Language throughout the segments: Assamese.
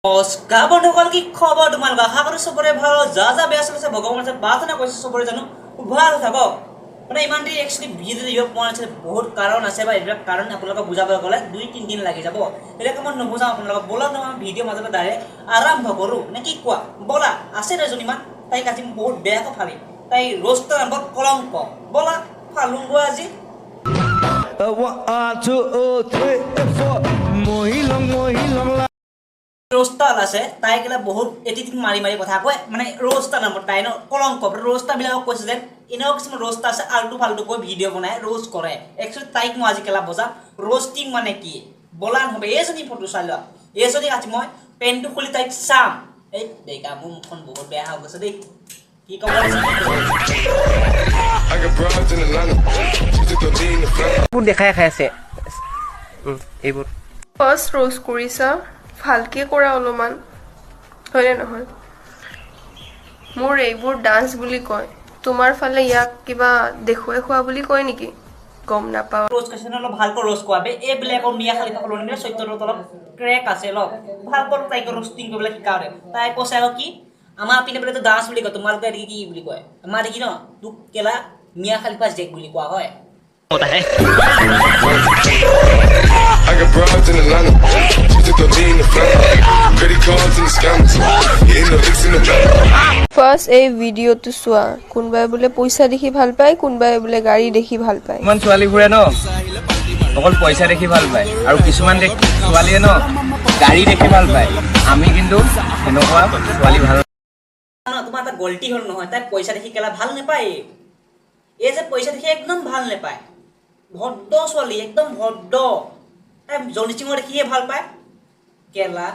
নমস্কাৰ বন্ধুসকল, কি খবৰ তোমালোকৰ? আশা কৰোঁ চবৰে ভাল। যা বেয়া চলিছে ভগৱানৰ ওচৰত প্ৰাৰ্থনা কৰিছোঁ চবৰে জানো ভাল থাকক। মানে ইমান দেৰি একচুৱেলি ভিডিঅ' দিব পৰা নাছিলে, বহুত কাৰণ আছে বা এইবিলাক কাৰণ আপোনালোকক বুজাবলৈ গ'লে 2-3 দিন লাগি যাব। সেইবিলাক মই নুবুজাওঁ আপোনালোকক। ব'লা নহয় ভিডিঅ' মাজতে ডাইৰেক্ট আৰম্ভ কৰোঁ নে কি কোৱা? ব'লা। আছে এজনীমান, তাইক আজি বহুত বেয়াকৈ ফালিম। তাই ৰোষ্টৰ নামত কলংক। ব'লা ফালোঁগৈ আজি। रोस्टाल আছে তাই কেলা বহুত এডিটিং মাৰি কথা কয় মানে रोस्टा নামৰ তাই ন কলংক रोस्टा বিলাক কৈছে যে ইনো কিছুমান रोस्टा আছে আলটু ফালটু কৈ ভিডিও বনায় रोस्ट কৰে একচুয়ালি তাইক মই আজি কেলা বজা रोस्टिंग মানে কি বলান হবে এজনী ফটো চাই ল এজনী আজি মই পেনটো খুলি তাইক চাম এই দেখা মুখখন বহুত বেয়া হৈ গৈছে দেই কি কব বুন দেখাই খাই আছে এইবোৰ ফাৰ্স্ট ৰোজ কৰিছা ভালকে কৰা অলমান হয়নে নহয় মোৰ এইবোৰ ডান্স বুলি কয় তোমাৰ ফালে ইয়াক কিবা দেখুৱাই খোৱা বুলি কয় নেকি গম নাপাও रोज question অলপ ভালকৈ रोस्ट কৰাবে এই ব্লেক আৰু মিয়া খালিফা কলনিৰ চৈত্যৰ তলত ক্ৰেক আছে অলপ ভালকৈ তাইক रोस्टिंग কৰিবলৈ শিকাৰে তাই কৈছে আৰু কি আমাৰ পিনে বলে তো ডান্স বুলি কয় তোমালোকে কি বুলি কয় আমাৰ কি ন তুক কেলা মিয়া খালিফা জেক বুলি কোৱা হয় होता है I got broads in Atlanta. She took the lean in Atlanta. Credit cards and the scammers. Hitting the licks in the back. First এই ভিডিওটো চোৱা কোনবাই বোলে পইচা দেখি ভাল পায় কোনবাই বোলে গাড়ী দেখি ভাল পায় মান ছোৱালী ঘুৰে ন অকল পইচা দেখি ভাল পায় আৰু কিছুমান ছোৱালীয়ে ন গাড়ী দেখি ভাল পায় আমি কিন্তু এনেকুৱা ছোৱালী ভাল তোমাৰ এটা গলটি হল নহয় তাই পইচা দেখি কেলা ভাল নাপায় এই যে পইচা দেখি একদম ভাল নাপায় ভদ্ৰ ছোৱালী একদম ভদ্ৰ তাই জনি সিঙৰ দেখিয়ে ভাল পায় কেলা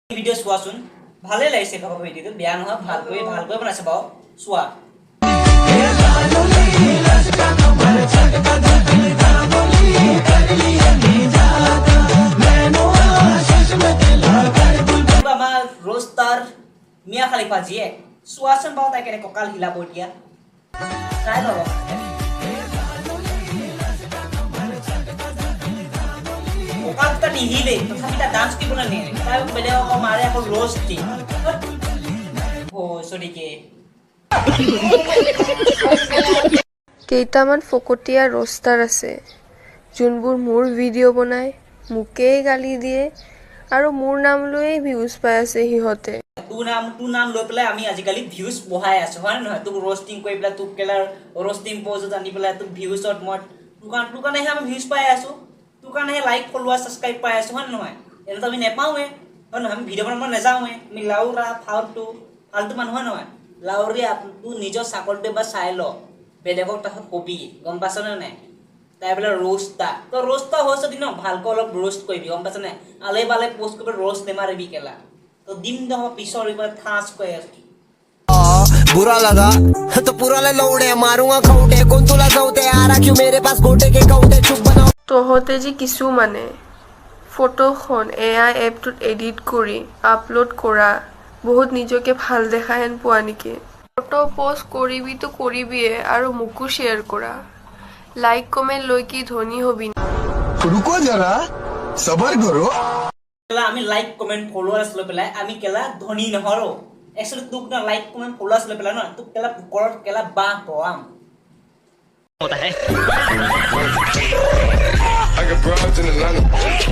ভিডিও চোৱাচোন ভালে লাগিছে খাব ভিডিওটো বেয়া নহয় ভালকৈ বনাইছে বাৰু চোৱা আমাৰ रोस्टार मिया खलीफा जी है सुआसन बहुत है केने ककाल हिला बोटिया काय लो ककाल तो नहीं हिले तथापि ता डांस की बोला नहीं काय पहले को मारे को रोस्ट की ओ सॉरी के কেইটামান ফকতীয়া ৰোষ্টাৰ আছে যোনবোৰ মোৰ ভিডিঅ' বনায় মোকেই গালি দিয়ে আৰু মোৰ নাম লৈয়ে ভিউজ পাই আছে সিহঁতে तू नाम লৈ পেলাই আমি আজিকালি ভিউজ বহাই আছো হয় নহয় তুক रोस्टिंग কৰি পেলাই তুক কেলাৰ रोस्टिंग পোজ আনি পেলাই তুক ভিউজত মই তুকানে আমি ভিউজ পাই আছো তুকানে লাইক ফলোৱাৰ সাবস্ক্ৰাইব পাই আছো হয় নহয় এনে তো আমি নেপাওৱে হয় নহয় আমি ভিডিঅ' বনাব নেযাওৱে আমি লাউৰা ফালতু মানুহ হয় নহয় লাউৰি তু নিজৰ চাকলতে বা চাই ল বেলেগক তাত কবি গম পাছনে নাই তাই বোলে रोस्टा হৈছে দিন ভালকৈ অলপ रोस्ट কৰিবি গম পাছনে আলে বালে পোষ্ট কৰি रोस्ट নেমাৰিবি কেলা तो दिन दो पिसोरी पर थास को बुरा लगा तो पूरा ले लौड़े मारूंगा खौटे कौन तुला जाऊते आ रहा क्यों मेरे पास गोटे के खौटे चुप बनाओ তহঁতে যে কিছুমানে ফটোখন এআই এপটোত এডিট কৰি আপলোড কৰা বহুত নিজকে ভাল দেখা হেন পোৱা নেকি ফটো পোষ্ট কৰিবি তো কৰিবিয়ে আৰু মোকো শ্বেয়াৰ কৰা লাইক কমেন্ট লৈ কি ধনী হবি रुको जरा सबर करो केला आमी लाइक कमेंट फॉलोअर्स লৈ পেলাই আমি কেলা ধনী নহৰো एक्चुअली তুক না লাইक कमेंट फॉलोअर्स লৈ পেলাই না তুক কেলা পুকৰত কেলা বা পৰাম होता है I got broads in Atlanta.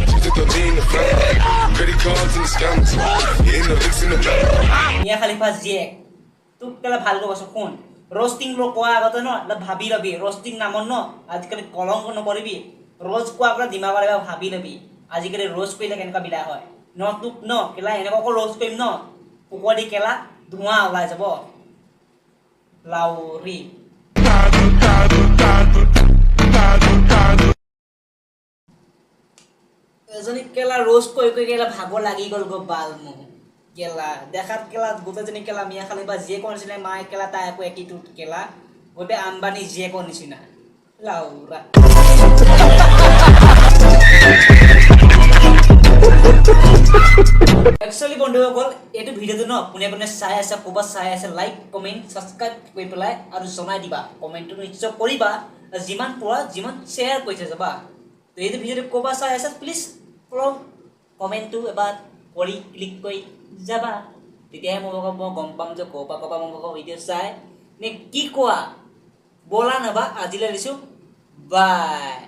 She took the lean in Atlanta. Credit cards and the scammers. Hitting the licks in the back. মিয়া খালিফা জিয়ে তুক কেলা ভালকৈ বস কোন रोस्टिंग লো কোৱা আগতে ন ভাবি লবি रोस्टिंग নামৰ ন আজিকালি কলংক নকৰিবি रोज কোৱা আগতে দিমাগৰ ভাবি লবি আজিকালি रोज কৰিলে কেনেকা বিলা হয় ন তুক ন কেলা এনেকৈ रोज কৰিম ন পুকৰি কেলা ধোঁৱা ওলাই যাব লাউৰি এজনী কেলা रोज কৰি কেলা ভাগৰ লাগি গল গো বাল মু কেলা দেখাত কেলা গোটেজনী কেলা মিয়া খালিফা জিয়ে কোন নিচিনা মাই কেলা তাই একো এটিটিউড কেলা গোটে আম্বানি জিয়ে কোন নিচিনা লাউৰা एक्चुअली বন্ধুসকল এটো ভিডিওটো ন কোনে কোনে চাই আছে কোবা চাই আছে লাইক কমেন্ট সাবস্ক্রাইব কৰি পেলাই আৰু জনাই দিবা কমেন্টটো নিশ্চয় কৰিবা যিমান পৰা যিমান শেয়াৰ কৰিছে যাবা তো এইটো ভিডিঅ'টো ক'বা চাই আছা প্লিজ কমেণ্টটো এবাৰ কৰি ক্লিক কৰি যাবা তেতিয়াহে মই গম পাম যে ক'বা মোৰ ভিডিঅ' চাই নে কি কোৱা ব'লা নাবা আজিলৈ দিছোঁ বাই